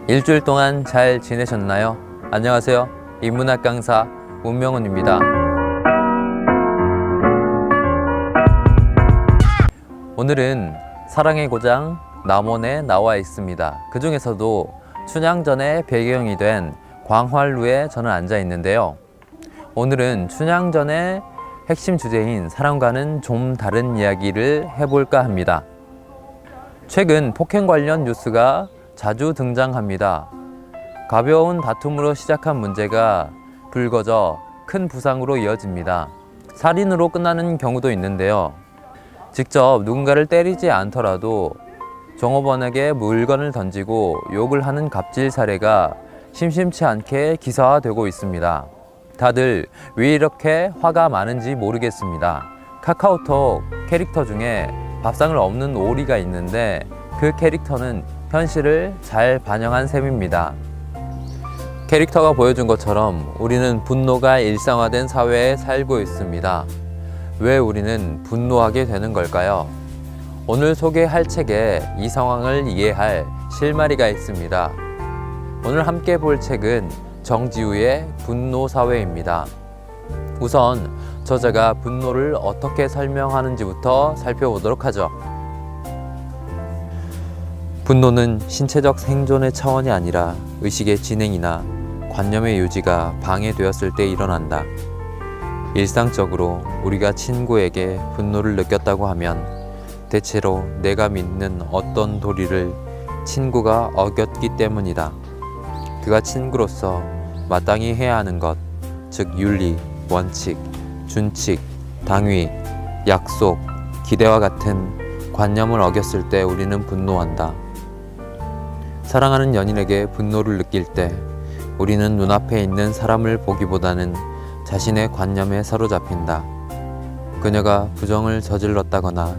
일주일 동안 잘 지내셨나요? 안녕하세요. 인문학 강사 문명훈입니다. 오늘은 사랑의 고장 남원에 나와 있습니다. 그 중에서도 춘향전의 배경이 된 광활루에 저는 앉아 있는데요. 오늘은 춘향전의 핵심 주제인 사랑과는 좀 다른 이야기를 해볼까 합니다. 최근 폭행 관련 뉴스가 자주 등장합니다. 가벼운 다툼으로 시작한 문제가 불거져 큰 부상으로 이어집니다. 살인으로 끝나는 경우도 있는데요. 직접 누군가를 때리지 않더라도 종업원에게 물건을 던지고 욕을 하는 갑질 사례가 심심치 않게 기사화되고 있습니다. 다들 왜 이렇게 화가 많은지 모르겠습니다. 카카오톡 캐릭터 중에 밥상을 엎는 오리가 있는데 그 캐릭터는 현실을 잘 반영한 셈입니다. 캐릭터가 보여준 것처럼 우리는 분노가 일상화된 사회에 살고 있습니다. 왜 우리는 분노하게 되는 걸까요? 오늘 소개할 책에 이 상황을 이해할 실마리가 있습니다. 오늘 함께 볼 책은 정지우의 분노사회입니다. 우선 저자가 분노를 어떻게 설명하는지부터 살펴보도록 하죠. 분노는 신체적 생존의 차원이 아니라 의식의 진행이나 관념의 유지가 방해되었을 때 일어난다. 일상적으로 우리가 친구에게 분노를 느꼈다고 하면 대체로 내가 믿는 어떤 도리를 친구가 어겼기 때문이다. 그가 친구로서 마땅히 해야 하는 것, 즉 윤리, 원칙, 준칙, 당위, 약속, 기대와 같은 관념을 어겼을 때 우리는 분노한다. 사랑하는 연인에게 분노를 느낄 때 우리는 눈앞에 있는 사람을 보기보다는 자신의 관념에 사로잡힌다. 그녀가 부정을 저질렀다거나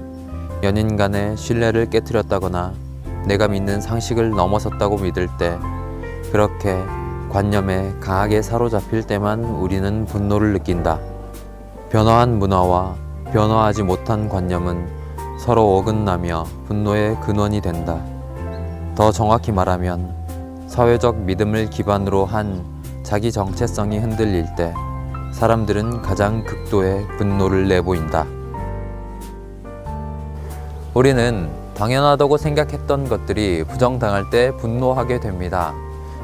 연인 간의 신뢰를 깨트렸다거나 내가 믿는 상식을 넘어섰다고 믿을 때, 그렇게 관념에 강하게 사로잡힐 때만 우리는 분노를 느낀다. 변화한 문화와 변화하지 못한 관념은 서로 어긋나며 분노의 근원이 된다. 더 정확히 말하면 사회적 믿음을 기반으로 한 자기 정체성이 흔들릴 때 사람들은 가장 극도의 분노를 내보인다. 우리는 당연하다고 생각했던 것들이 부정당할 때 분노하게 됩니다.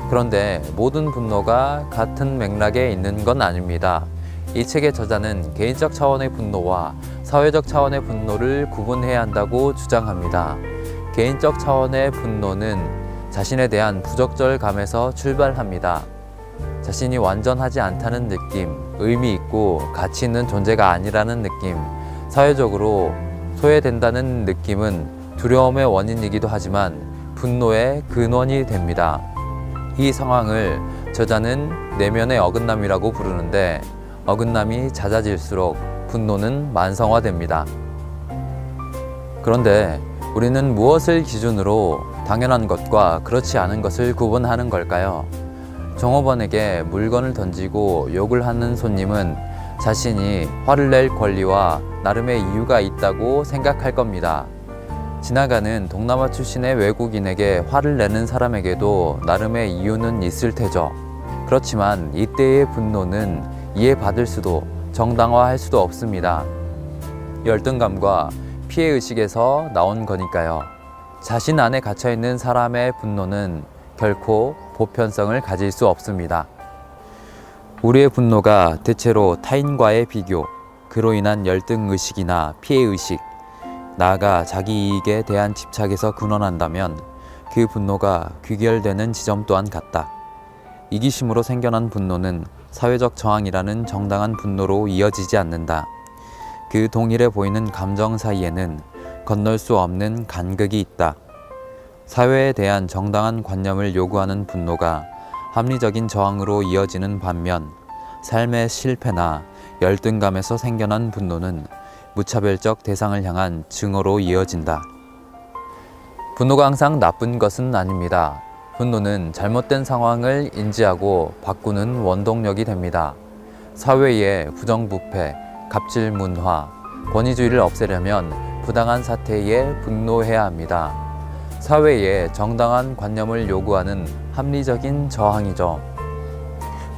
그런데 모든 분노가 같은 맥락에 있는 건 아닙니다. 이 책의 저자는 개인적 차원의 분노와 사회적 차원의 분노를 구분해야 한다고 주장합니다. 개인적 차원의 분노는 자신에 대한 부적절감에서 출발합니다. 자신이 완전하지 않다는 느낌, 의미 있고 가치 있는 존재가 아니라는 느낌, 사회적으로 소외된다는 느낌은 두려움의 원인이기도 하지만 분노의 근원이 됩니다. 이 상황을 저자는 내면의 어긋남이라고 부르는데, 어긋남이 잦아질수록 분노는 만성화됩니다. 그런데 우리는 무엇을 기준으로 당연한 것과 그렇지 않은 것을 구분하는 걸까요? 종업원에게 물건을 던지고 욕을 하는 손님은 자신이 화를 낼 권리와 나름의 이유가 있다고 생각할 겁니다. 지나가는 동남아 출신의 외국인에게 화를 내는 사람에게도 나름의 이유는 있을 테죠. 그렇지만 이때의 분노는 이해받을 수도 정당화할 수도 없습니다. 열등감과 피해의식에서 나온 거니까요. 자신 안에 갇혀있는 사람의 분노는 결코 보편성을 가질 수 없습니다. 우리의 분노가 대체로 타인과의 비교, 그로 인한 열등의식이나 피해의식, 나아가 자기 이익에 대한 집착에서 근원한다면 그 분노가 귀결되는 지점 또한 같다. 이기심으로 생겨난 분노는 사회적 저항이라는 정당한 분노로 이어지지 않는다. 그 동일해 보이는 감정 사이에는 건널 수 없는 간극이 있다. 사회에 대한 정당한 관념을 요구하는 분노가 합리적인 저항으로 이어지는 반면, 삶의 실패나 열등감에서 생겨난 분노는 무차별적 대상을 향한 증오로 이어진다. 분노가 항상 나쁜 것은 아닙니다. 분노는 잘못된 상황을 인지하고 바꾸는 원동력이 됩니다. 사회의 부정부패, 갑질 문화, 권위주의를 없애려면 부당한 사태에 분노해야 합니다. 사회에 정당한 관념을 요구하는 합리적인 저항이죠.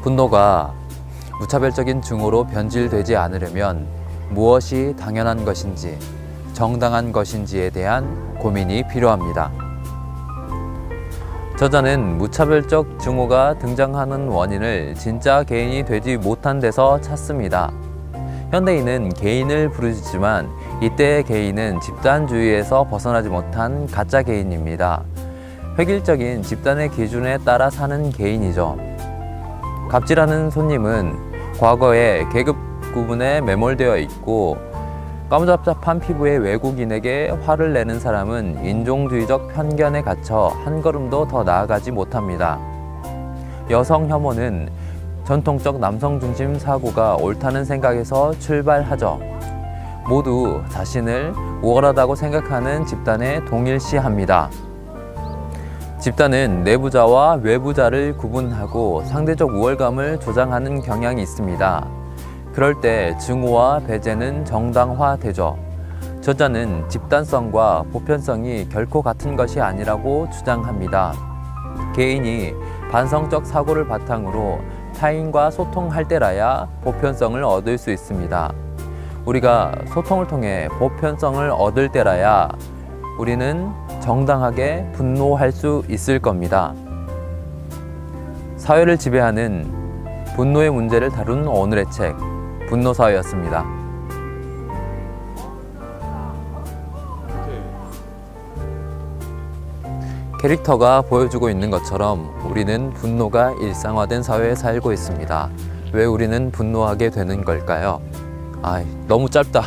분노가 무차별적인 증오로 변질되지 않으려면 무엇이 당연한 것인지, 정당한 것인지에 대한 고민이 필요합니다. 저자는 무차별적 증오가 등장하는 원인을 진짜 개인이 되지 못한 데서 찾습니다. 현대인은 개인을 부르짖지만 이때의 개인은 집단주의에서 벗어나지 못한 가짜 개인입니다. 획일적인 집단의 기준에 따라 사는 개인이죠. 갑질하는 손님은 과거의 계급 구분에 매몰되어 있고, 까무잡잡한 피부의 외국인에게 화를 내는 사람은 인종주의적 편견에 갇혀 한 걸음도 더 나아가지 못합니다. 여성 혐오는 전통적 남성 중심 사고가 옳다는 생각에서 출발하죠. 모두 자신을 우월하다고 생각하는 집단에 동일시합니다. 집단은 내부자와 외부자를 구분하고 상대적 우월감을 조장하는 경향이 있습니다. 그럴 때 증오와 배제는 정당화되죠. 저자는 집단성과 보편성이 결코 같은 것이 아니라고 주장합니다. 개인이 반성적 사고를 바탕으로 타인과 소통할 때라야 보편성을 얻을 수 있습니다. 우리가 소통을 통해 보편성을 얻을 때라야 우리는 정당하게 분노할 수 있을 겁니다. 사회를 지배하는 분노의 문제를 다룬 오늘의 책, 분노사회였습니다. 캐릭터가 보여주고 있는 것처럼 우리는 분노가 일상화된 사회에 살고 있습니다. 왜 우리는 분노하게 되는 걸까요? 너무 짧다.